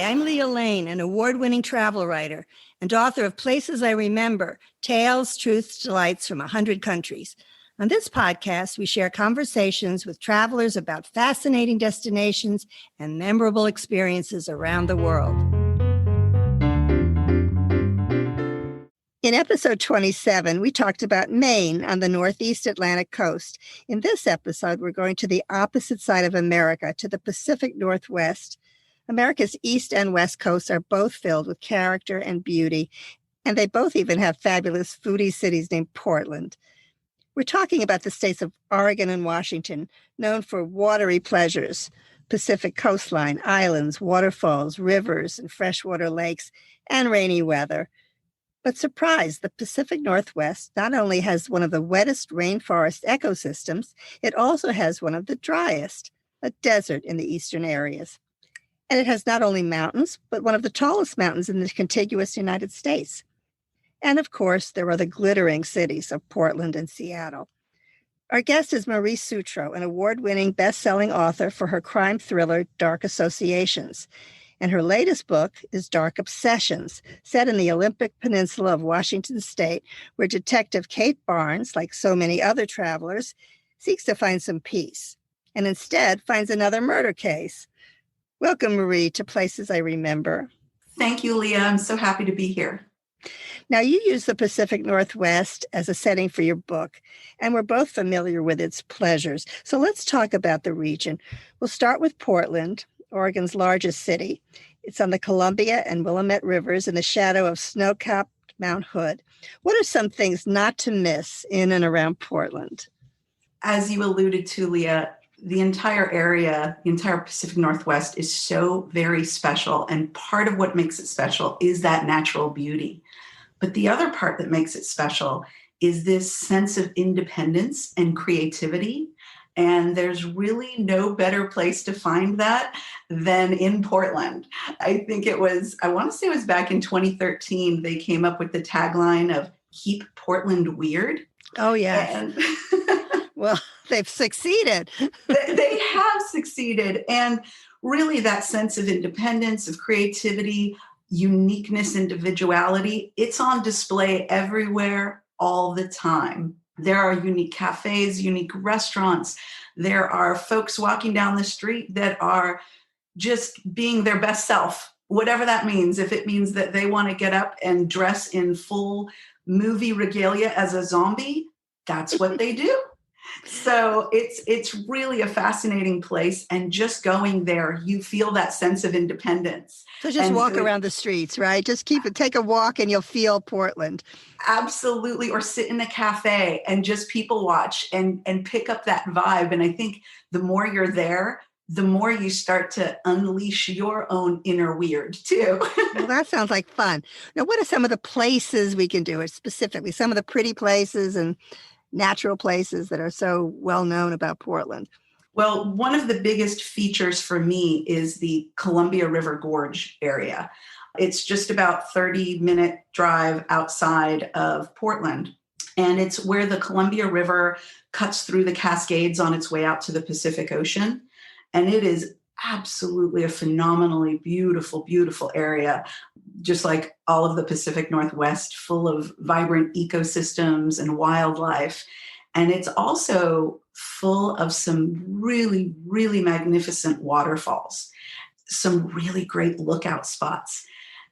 I'm Leah Lane, an award-winning travel writer and author of Places I Remember, Tales, Truths, Delights from 100 Countries. On this podcast, we share conversations with travelers about fascinating destinations and memorable experiences around the world. In episode 27, we talked about Maine on the Northeast Atlantic coast. In this episode, we're going to the opposite side of America, to the Pacific Northwest. America's east and west coasts are both filled with character and beauty, and they both even have fabulous foodie cities named Portland. We're talking about the states of Oregon and Washington, known for watery pleasures, Pacific coastline, islands, waterfalls, rivers, and freshwater lakes, and rainy weather. But surprise, the Pacific Northwest not only has one of the wettest rainforest ecosystems, it also has one of the driest, a desert in the eastern areas. And it has not only mountains, but one of the tallest mountains in the contiguous United States. And of course, there are the glittering cities of Portland and Seattle. Our guest is Marie Sutro, an award-winning best-selling author for her crime thriller, Dark Associations. And her latest book is Dark Obsessions, set in the Olympic Peninsula of Washington State, where Detective Kate Barnes, like so many other travelers, seeks to find some peace, and instead finds another murder case. Welcome, Marie, to Places I Remember. Thank you, Leah. I'm so happy to be here. Now, you use the Pacific Northwest as a setting for your book, and we're both familiar with its pleasures. So let's talk about the region. We'll start with Portland, Oregon's largest city. It's on the Columbia and Willamette Rivers in the shadow of snow-capped Mount Hood. What are some things not to miss in and around Portland? As you alluded to, Leah, the entire area, the entire Pacific Northwest is so very special. And part of what makes it special is that natural beauty. But the other part that makes it special is this sense of independence and creativity. And there's really no better place to find that than in Portland. I want to say it was back in 2013, they came up with the tagline of Keep Portland Weird. Oh, yeah. Well, they've succeeded. They have succeeded. And really that sense of independence, of creativity, uniqueness, individuality, it's on display everywhere all the time. There are unique cafes, unique restaurants. There are folks walking down the street that are just being their best self, whatever that means. If it means that they want to get up and dress in full movie regalia as a zombie, that's what they do. So it's really a fascinating place. And just going there, you feel that sense of independence. So just walk around the streets, right? Just take a walk and you'll feel Portland. Absolutely. Or sit in a cafe and just people watch and pick up that vibe. And I think the more you're there, the more you start to unleash your own inner weird too. Well, that sounds like fun. Now, what are some of the places we can do it specifically? Some of the pretty places and natural places that are so well known about Portland? Well, one of the biggest features for me is the Columbia River Gorge area. It's just about 30-minute drive outside of Portland. And it's where the Columbia River cuts through the Cascades on its way out to the Pacific Ocean. And it is absolutely a phenomenally beautiful, beautiful area, just like all of the Pacific Northwest, full of vibrant ecosystems and wildlife. And it's also full of some really, really magnificent waterfalls, some really great lookout spots.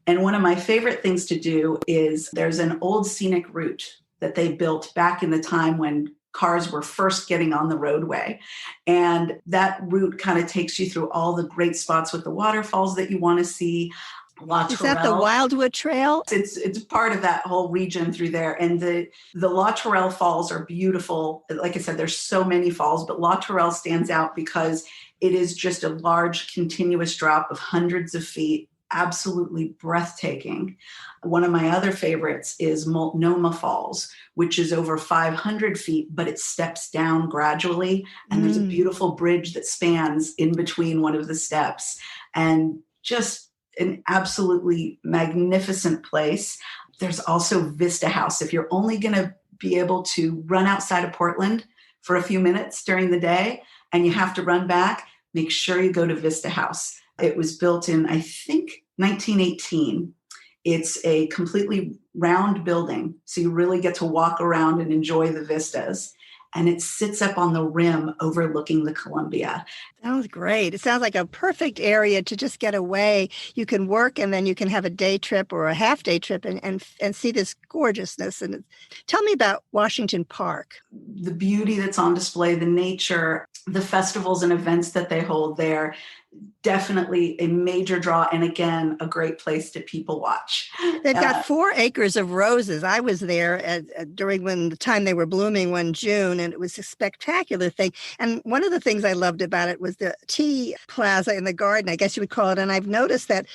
And one of my favorite things to do is there's an old scenic route that they built back in the time when cars were first getting on the roadway. And that route kind of takes you through all the great spots with the waterfalls that you want to see. Is that the Wildwood Trail? It's part of that whole region through there. And the La Tourelle Falls are beautiful. Like I said, there's so many falls, but La Tourelle stands out because it is just a large continuous drop of hundreds of feet, absolutely breathtaking. One of my other favorites is Multnomah Falls, which is over 500 feet, but it steps down gradually. And there's a beautiful bridge that spans in between one of the steps. And just an absolutely magnificent place. There's also Vista House. If you're only going to be able to run outside of Portland for a few minutes during the day and you have to run back, make sure you go to Vista House. It was built in, I think, 1918. It's a completely round building, so you really get to walk around and enjoy the vistas. And it sits up on the rim overlooking the Columbia. Sounds great. It sounds like a perfect area to just get away. You can work and then you can have a day trip or a half day trip and see this gorgeousness. And tell me about Washington Park. The beauty that's on display, the nature, the festivals and events that they hold there. Definitely a major draw, and again, a great place to people watch. They've got 4 acres of roses. I was there during the time they were blooming one June, and it was a spectacular thing. And one of the things I loved about it was the tea plaza in the garden, I guess you would call it. And I've noticed that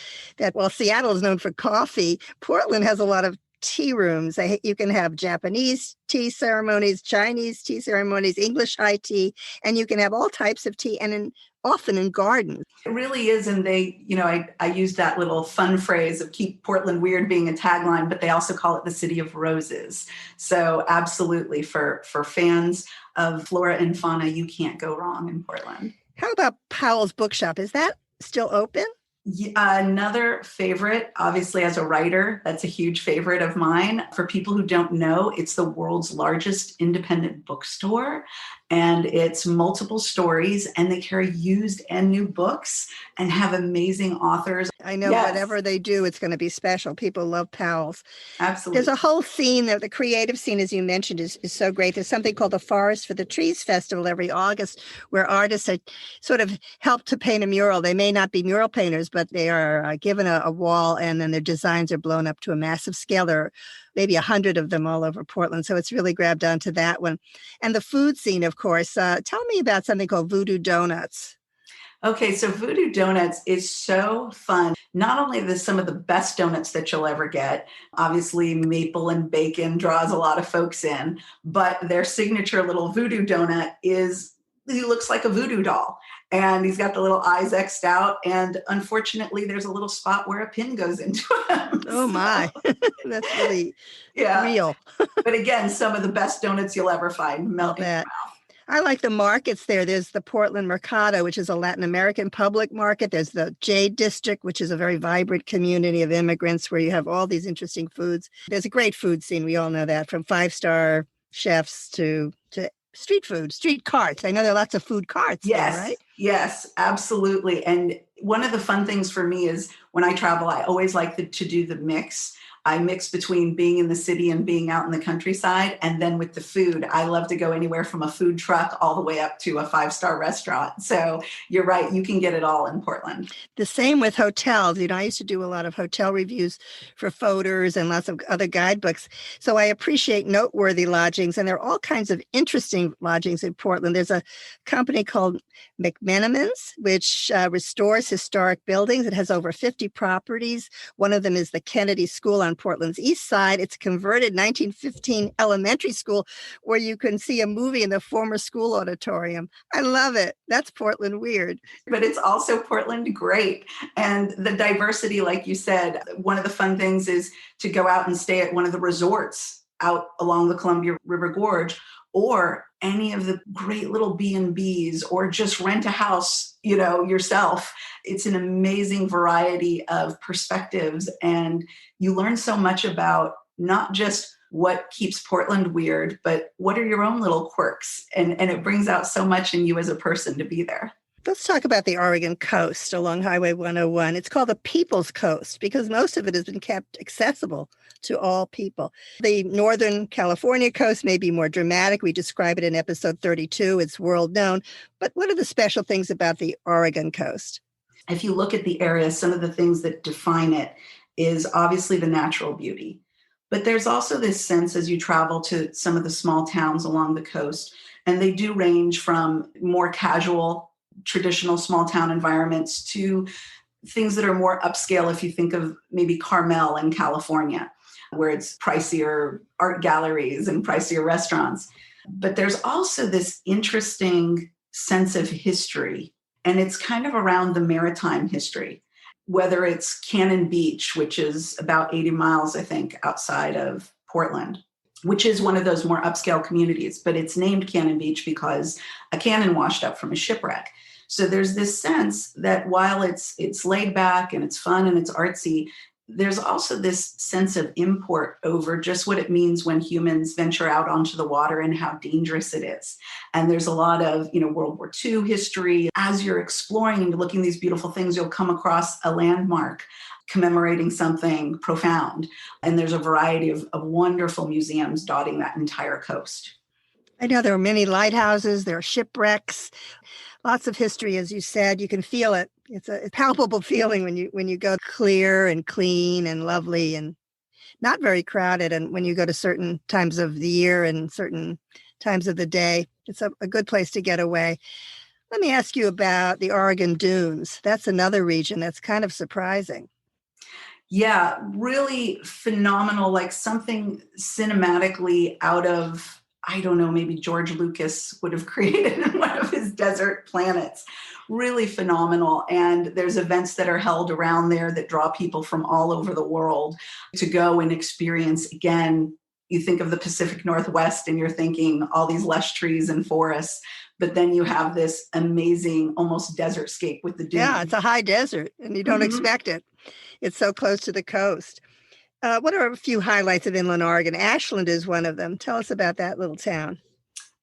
while Seattle is known for coffee, Portland has a lot of tea rooms. You can have Japanese tea ceremonies, Chinese tea ceremonies, English high tea, and you can have all types of tea, and often in gardens. It really is. And they, I used that little fun phrase of keep Portland weird being a tagline, but they also call it the city of roses. So absolutely for fans of flora and fauna, you can't go wrong in Portland. How about Powell's Bookshop? Is that still open? Another favorite, obviously as a writer, that's a huge favorite of mine. For people who don't know, it's the world's largest independent bookstore, and it's multiple stories, and they carry used and new books and have amazing authors. I know whatever they do, it's going to be special. People love Powell's. Absolutely. There's a whole scene there. The creative scene, as you mentioned, is so great. There's something called the Forest for the Trees Festival every August, where artists are sort of helped to paint a mural. They may not be mural painters, but they are given a wall, and then their designs are blown up to a massive scale. There are maybe 100 of them all over Portland. So it's really grabbed onto that one. And the food scene, of course. Tell me about something called Voodoo Donuts. Okay, so Voodoo Donuts is so fun. Not only are this some of the best donuts that you'll ever get, obviously maple and bacon draws a lot of folks in, but their signature little voodoo donut he looks like a voodoo doll, and he's got the little eyes X'd out, and unfortunately there's a little spot where a pin goes into him. Oh my, that's really real. But again, some of the best donuts you'll ever find melt in your mouth. I like the markets there. There's the Portland Mercado, which is a Latin American public market. There's the Jade District, which is a very vibrant community of immigrants where you have all these interesting foods. There's a great food scene. We all know that, from 5-star chefs to street food, street carts. I know there are lots of food carts there, right? Yes, absolutely. And one of the fun things for me is when I travel, I always like to do the mix. I mix between being in the city and being out in the countryside. And then with the food, I love to go anywhere from a food truck all the way up to a 5-star restaurant. So you're right, you can get it all in Portland. The same with hotels. I used to do a lot of hotel reviews for Photos and lots of other guidebooks. So I appreciate noteworthy lodgings, and there are all kinds of interesting lodgings in Portland. There's a company called McMenamins, which restores historic buildings. It has over 50 properties. One of them is the Kennedy School on Portland's east side. It's a converted 1915 elementary school where you can see a movie in the former school auditorium. I love it. That's Portland weird. But it's also Portland great. And the diversity, like you said, one of the fun things is to go out and stay at one of the resorts out along the Columbia River Gorge, or any of the great little B&Bs, or just rent a house, yourself. It's an amazing variety of perspectives. And you learn so much about not just what keeps Portland weird, but what are your own little quirks? And it brings out so much in you as a person to be there. Let's talk about the Oregon coast along Highway 101. It's called the People's Coast because most of it has been kept accessible to all people. The Northern California coast may be more dramatic. We describe it in episode 32. It's world known. But what are the special things about the Oregon coast? If you look at the area, some of the things that define it is obviously the natural beauty. But there's also this sense as you travel to some of the small towns along the coast, and they do range from more casual traditional small town environments to things that are more upscale. If you think of maybe Carmel in California, where it's pricier art galleries and pricier restaurants. But there's also this interesting sense of history, and it's kind of around the maritime history, whether it's Cannon Beach, which is about 80 miles, I think, outside of Portland, which is one of those more upscale communities, but it's named Cannon Beach because a cannon washed up from a shipwreck. So there's this sense that while it's laid back and it's fun and it's artsy, there's also this sense of import over just what it means when humans venture out onto the water and how dangerous it is. And there's a lot of, World War II history. As you're exploring and looking at these beautiful things, you'll come across a landmark commemorating something profound. And there's a variety of wonderful museums dotting that entire coast. I know there are many lighthouses, there are shipwrecks, lots of history, as you said. You can feel it. It's a palpable feeling when you go clear and clean and lovely and not very crowded. And when you go to certain times of the year and certain times of the day, it's a good place to get away. Let me ask you about the Oregon Dunes. That's another region that's kind of surprising. Yeah, really phenomenal, like something cinematically out of, I don't know, maybe George Lucas would have created one of his desert planets. Really phenomenal. And there's events that are held around there that draw people from all over the world to go and experience. Again, you think of the Pacific Northwest and you're thinking all these lush trees and forests, but then you have this amazing, almost desert scape with the dunes. Yeah, it's a high desert and you don't expect it. It's so close to the coast. What are a few highlights of inland Oregon? Ashland is one of them. Tell us about that little town.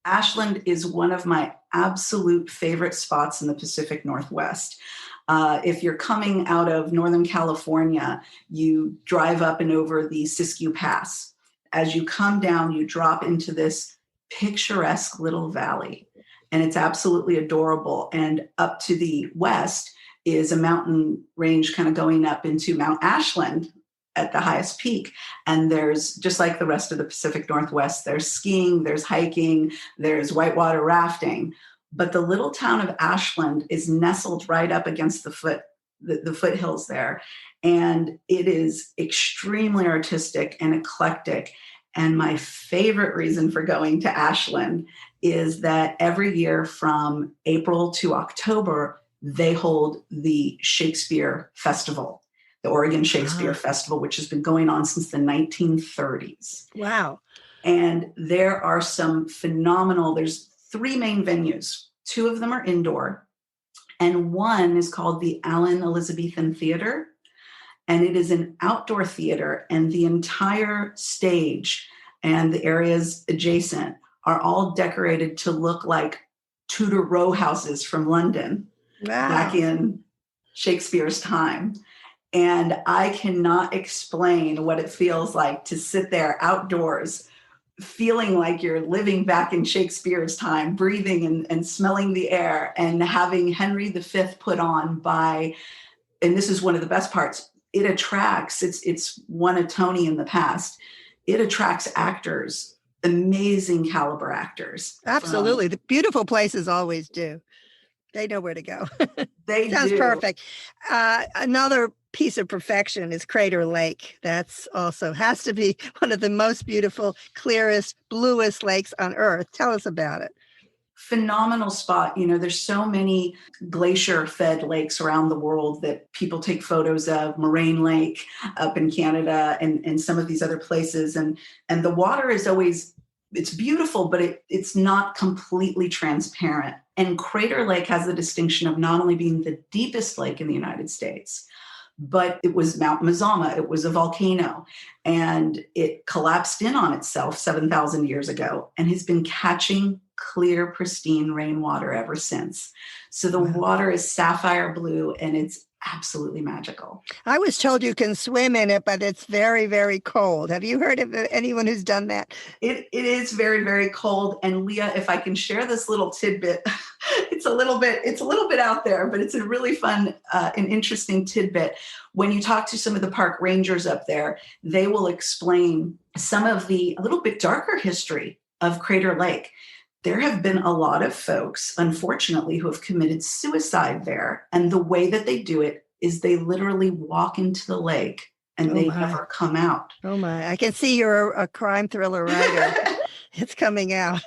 Ashland is one of my absolute favorite spots in the Pacific Northwest. If you're coming out of Northern California, you drive up and over the Siskiyou Pass. As you come down, you drop into this picturesque little valley, and it's absolutely adorable. And up to the west is a mountain range kind of going up into Mount Ashland at the highest peak. And there's, just like the rest of the Pacific Northwest, there's skiing, there's hiking, there's whitewater rafting. But the little town of Ashland is nestled right up against the foothills there. And it is extremely artistic and eclectic. And my favorite reason for going to Ashland is that every year from April to October, they hold the Shakespeare Festival, the Oregon Shakespeare Festival, which has been going on since the 1930s. Wow. And there are some phenomenal, there's 3 main venues. 2 of them are indoor, and one is called the Allen Elizabethan Theater. And it is an outdoor theater, and the entire stage and the areas adjacent are all decorated to look like Tudor row houses from London. Wow. Back in Shakespeare's time. And I cannot explain what it feels like to sit there outdoors, feeling like you're living back in Shakespeare's time, breathing and smelling the air, and having Henry V put on by, and this is one of the best parts, it attracts, it's won a Tony in the past, it attracts actors, amazing caliber actors. Absolutely. The beautiful places always do. They know where to go. They Sounds do. perfect. Another piece of perfection is Crater Lake. That's also has to be one of the most beautiful, clearest, bluest lakes on Earth. Tell us about it. Phenomenal spot. There's so many glacier-fed lakes around the world that people take photos of. Moraine Lake up in Canada and some of these other places. And the water is always, it's beautiful, but it's not completely transparent. And Crater Lake has the distinction of not only being the deepest lake in the United States, but it was Mount Mazama. It was a volcano, and it collapsed in on itself 7,000 years ago and has been catching clear, pristine rainwater ever since. So the water is sapphire blue, and it's absolutely magical. I was told you can swim in it, but it's very, very cold. Have you heard of anyone who's done that? It is very, very cold. And Leah, if I can share this little tidbit, it's a little bit out there, but it's a really fun and interesting tidbit. When you talk to some of the park rangers up there, they will explain some of the a little bit darker history of Crater Lake. There have been a lot of folks, unfortunately, who have committed suicide there. And the way that they do it is they literally walk into the lake and they never come out. Oh my, I can see you're a crime thriller writer. It's coming out.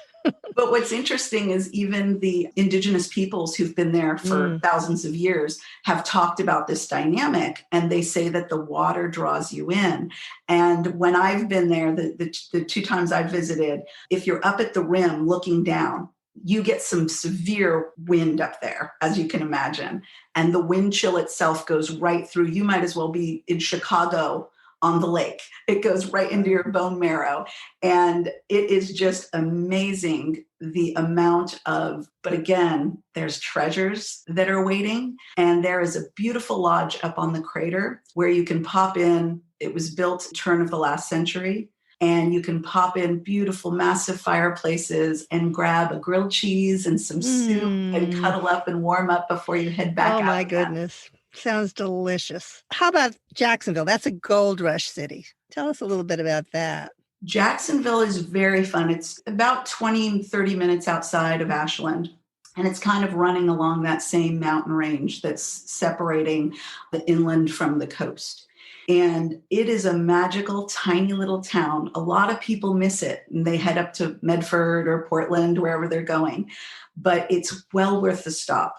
But what's interesting is even the indigenous peoples who've been there for thousands of years have talked about this dynamic, and they say that the water draws you in. And when I've been there, the 2 times I've visited, if you're up at the rim looking down, you get some severe wind up there, as you can imagine. And the wind chill itself goes right through. You might as well be in Chicago on the lake. It goes right into your bone marrow. And it is just amazing the amount of, but again, there's treasures that are waiting. And there is a beautiful lodge up on the crater where you can pop in. It was built turn of the last century. And you can pop in beautiful, massive fireplaces and grab a grilled cheese and some soup and cuddle up and warm up before you head back out. Oh, my goodness. Sounds delicious. How about Jacksonville? That's a gold rush city. Tell us a little bit about that. Jacksonville is very fun. It's about 20, 30 minutes outside of Ashland. And it's kind of running along that same mountain range that's separating the inland from the coast. And it is a magical, tiny little town. A lot of people miss it and they head up to Medford or Portland, wherever they're going. But it's well worth the stop.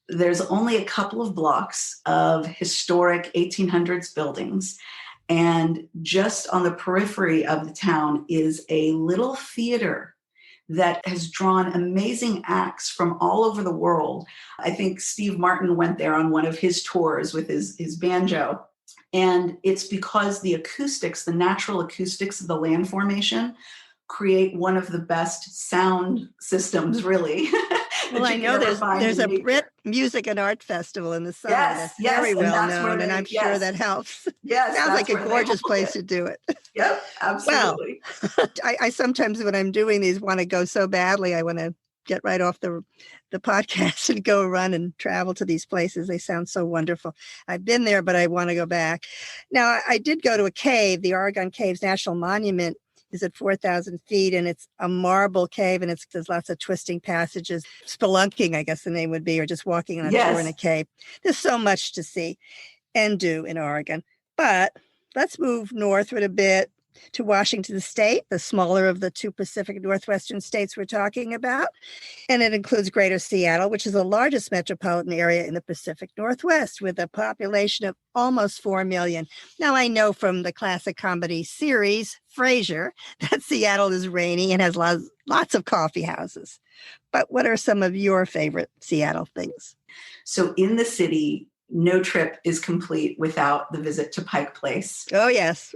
There's only a couple of blocks of historic 1800s buildings. And just on the periphery of the town is a little theater that has drawn amazing acts from all over the world. I think Steve Martin went there on one of his tours with his banjo. And it's because the acoustics, the natural acoustics of the land formation, create one of the best sound systems, really. Well, I know there's a Brit Music and Art Festival in the summer that's very well known, and I'm sure that helps. Yes, sounds like a gorgeous place to do it. Yep, absolutely. Well, I sometimes when I'm doing these want to go so badly, I want to get right off the podcast and go run and travel to these places. They sound so wonderful. I've been there, but I want to go back. Now, I did go to a cave. The Oregon Caves National Monument is at 4,000 feet, and it's a marble cave, and there's lots of twisting passages. Spelunking, I guess the name would be, or just walking on a tour in a cave. There's so much to see and do in Oregon. But let's move northward a bit to Washington State, the smaller of the two Pacific Northwestern states we're talking about. And it includes Greater Seattle, which is the largest metropolitan area in the Pacific Northwest with a population of almost 4 million. Now, I know from the classic comedy series, Frasier, that Seattle is rainy and has lots of coffee houses. But what are some of your favorite Seattle things? So in the city, no trip is complete without the visit to Pike Place. Oh, yes.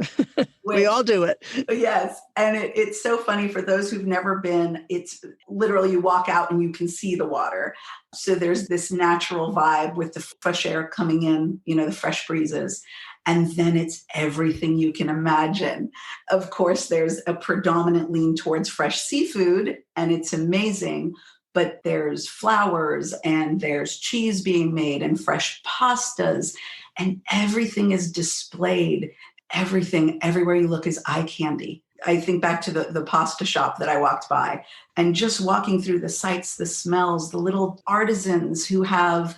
We all do it. Yes. And it's so funny for those who've never been. It's literally you walk out and you can see the water. So there's this natural vibe with the fresh air coming in, the fresh breezes. And then it's everything you can imagine. Of course, there's a predominant lean towards fresh seafood, and it's amazing. But there's flowers and there's cheese being made and fresh pastas, and everything is displayed. Everything, everywhere you look is eye candy. I think back to the pasta shop that I walked by, and just walking through the sights, the smells, the little artisans who have,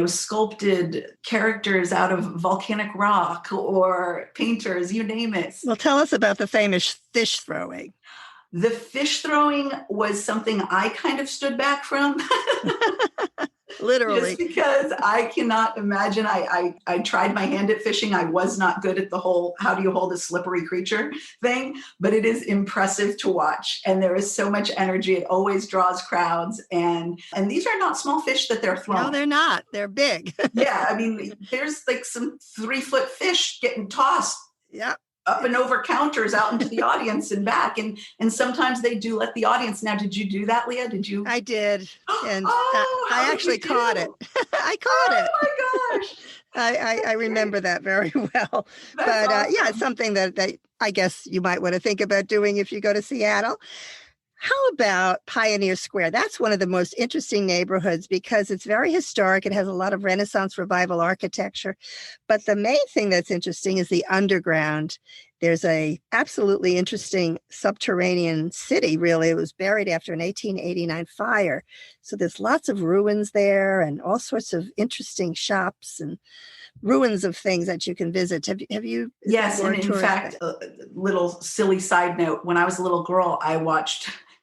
sculpted characters out of volcanic rock, or painters, you name it. Well, tell us about the famous fish throwing. The fish throwing was something I kind of stood back from. Literally. Just because I cannot imagine. I tried my hand at fishing. I was not good at the whole, how do you hold a slippery creature thing, but it is impressive to watch. And there is so much energy. It always draws crowds. And these are not small fish that they're throwing. No, they're not. They're big. Yeah. I mean, there's like some 3-foot fish getting tossed. Yeah. Up and over counters out into the audience and back. And sometimes they do let the audience. Now, did you do that, Leah? Did you? I did. And I actually caught it. I caught it. Oh my gosh. I remember that very well. That's awesome. Yeah, it's something that I guess you might want to think about doing if you go to Seattle. How about Pioneer Square? That's one of the most interesting neighborhoods because it's very historic. It has a lot of Renaissance revival architecture. But the main thing that's interesting is the underground. There's a absolutely interesting subterranean city, really. It was buried after an 1889 fire. So there's lots of ruins there and all sorts of interesting shops and ruins of things that you can visit. Have you? Yes, and in fact, a little silly side note, when I was a little girl, I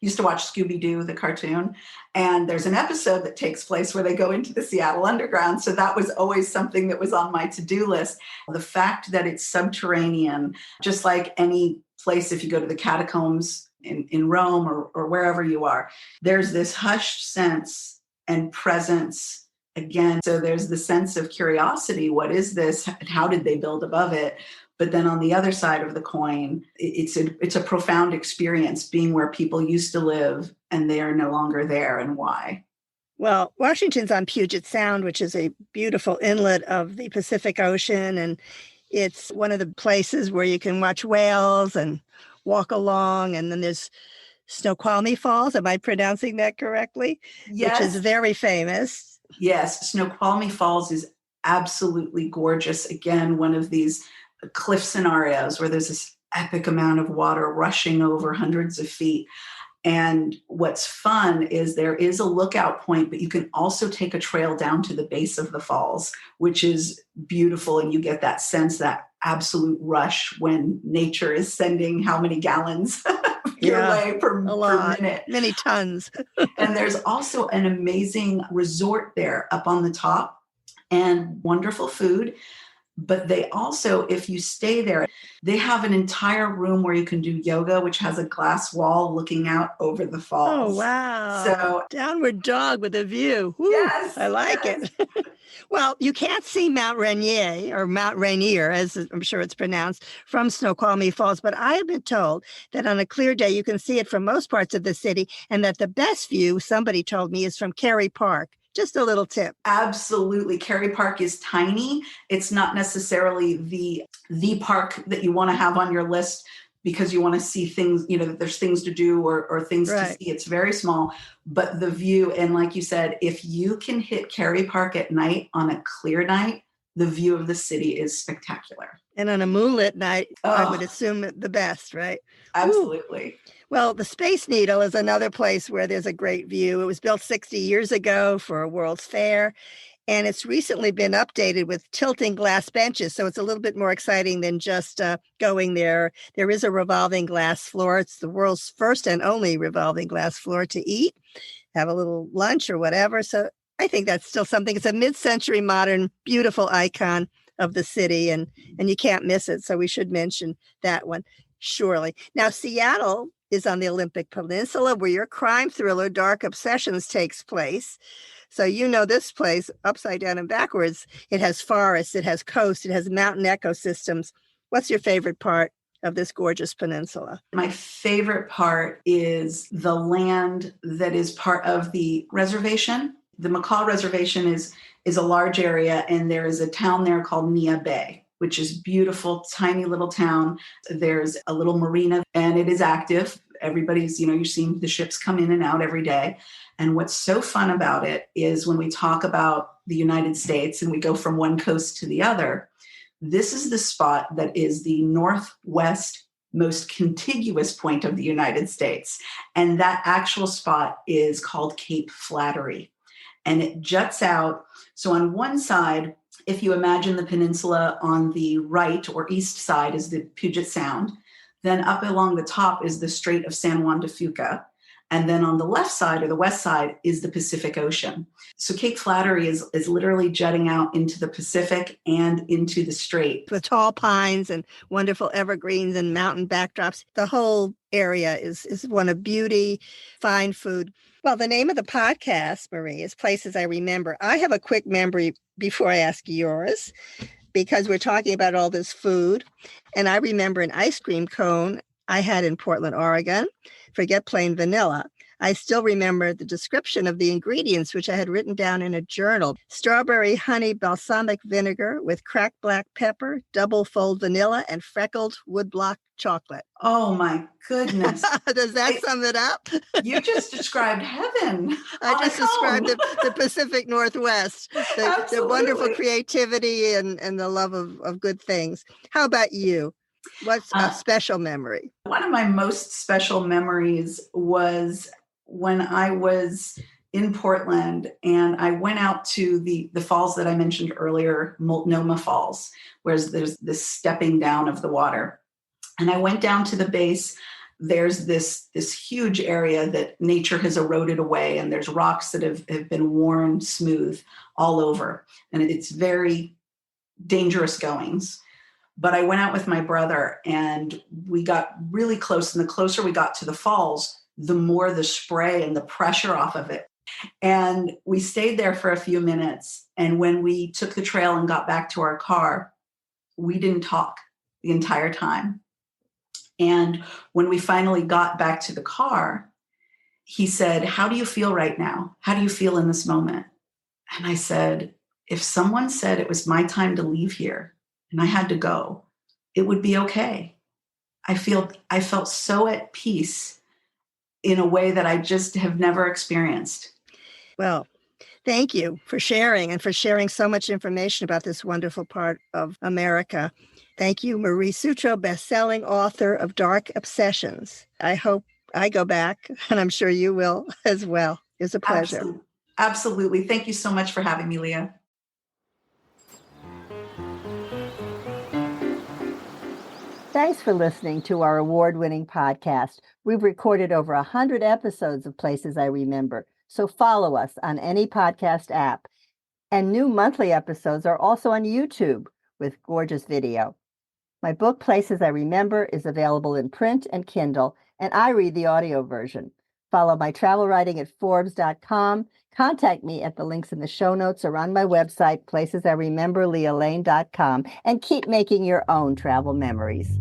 used to watch Scooby-Doo, the cartoon, and there's an episode that takes place where they go into the Seattle Underground. So that was always something that was on my to-do list. The fact that it's subterranean, just like any place, if you go to the catacombs in Rome or wherever you are. There's this hushed sense and presence again. So there's the sense of curiosity. What is this? How did they build above it? But then on the other side of the coin, it's a profound experience being where people used to live and they are no longer there, and why. Well, Washington's on Puget Sound, which is a beautiful inlet of the Pacific Ocean. And it's one of the places where you can watch whales and walk along. And then there's Snoqualmie Falls. Am I pronouncing that correctly? Yes. Which is very famous. Yes. Snoqualmie Falls is absolutely gorgeous. Again, one of these cliff scenarios where there's this epic amount of water rushing over hundreds of feet. And what's fun is there is a lookout point, but you can also take a trail down to the base of the falls, which is beautiful. And you get that sense, that absolute rush when nature is sending how many gallons your way per minute. Many tons. And there's also an amazing resort there up on the top and wonderful food. But they also, if you stay there, they have an entire room where you can do yoga, which has a glass wall looking out over the falls. Oh, wow. So downward dog with a view. Woo, yes, I like it. Well, you can't see Mount Rainier, or Mount Rainier, as I'm sure it's pronounced, from Snoqualmie Falls. But I have been told that on a clear day, you can see it from most parts of the city, and that the best view, somebody told me, is from Kerry Park. Just a little tip. Absolutely. Kerry Park is tiny. It's not necessarily the park that you want to have on your list because you want to see things, there's things to do or things to see. It's very small, but the view, and like you said, if you can hit Kerry Park at night on a clear night, the view of the city is spectacular. And on a moonlit night, I would assume the best, right? Absolutely. Ooh. Well, the Space Needle is another place where there's a great view. It was built 60 years ago for a World's Fair, and it's recently been updated with tilting glass benches. So it's a little bit more exciting than just going there. There is a revolving glass floor. It's the world's first and only revolving glass floor to eat, have a little lunch or whatever. So I think that's still something. It's a mid-century modern, beautiful icon of the city, and you can't miss it. So we should mention that one, surely. Now, Seattle is on the Olympic Peninsula, where your crime thriller, Dark Obsessions, takes place. So you know this place upside down and backwards. It has forests, it has coast, it has mountain ecosystems. What's your favorite part of this gorgeous peninsula? My favorite part is the land that is part of the reservation. The McCaw Reservation is a large area, and there is a town there called Nia Bay, which is beautiful, tiny little town. There's a little marina, and it is active. Everybody's, you're seeing the ships come in and out every day. And what's so fun about it is when we talk about the United States and we go from one coast to the other, this is the spot that is the northwest most contiguous point of the United States. And that actual spot is called Cape Flattery. And it juts out. So on one side, if you imagine the peninsula on the right or east side is the Puget Sound, then up along the top is the Strait of San Juan de Fuca. And then on the left side or the west side is the Pacific Ocean. So Cape Flattery is literally jutting out into the Pacific and into the strait. With tall pines and wonderful evergreens and mountain backdrops. The whole area is one of beauty, fine food. Well, the name of the podcast, Marie, is Places I Remember. I have a quick memory before I ask yours, because we're talking about all this food. And I remember an ice cream cone I had in Portland, Oregon. Forget plain vanilla. I still remember the description of the ingredients, which I had written down in a journal. Strawberry honey balsamic vinegar with cracked black pepper, double fold vanilla, and freckled woodblock chocolate. Oh, my goodness. Does that sum it up? You just described heaven. I just described the Pacific Northwest, the wonderful creativity and the love of good things. How about you? What's a special memory? One of my most special memories was when I was in Portland and I went out to the falls that I mentioned earlier, Multnomah Falls, where there's this stepping down of the water. And I went down to the base. There's this huge area that nature has eroded away, and there's rocks that have been worn smooth all over. And it's very dangerous goings. But I went out with my brother and we got really close. And the closer we got to the falls, the more the spray and the pressure off of it. And we stayed there for a few minutes. And when we took the trail and got back to our car, we didn't talk the entire time. And when we finally got back to the car, he said, "How do you feel right now? How do you feel in this moment?" And I said, "If someone said it was my time to leave here and I had to go, it would be okay." I felt so at peace in a way that I just have never experienced. Well, thank you for sharing and for sharing so much information about this wonderful part of America. Thank you, Marie Sutro, best-selling author of Dark Obsessions. I hope I go back, and I'm sure you will as well. It's a pleasure. Absolutely. Thank you so much for having me, Leah. Thanks for listening to our award-winning podcast. We've recorded over 100 episodes of Places I Remember, so follow us on any podcast app. And new monthly episodes are also on YouTube with gorgeous video. My book, Places I Remember, is available in print and Kindle, and I read the audio version. Follow my travel writing at Forbes.com. Contact me at the links in the show notes or on my website, placesirememberlealane.com, and keep making your own travel memories.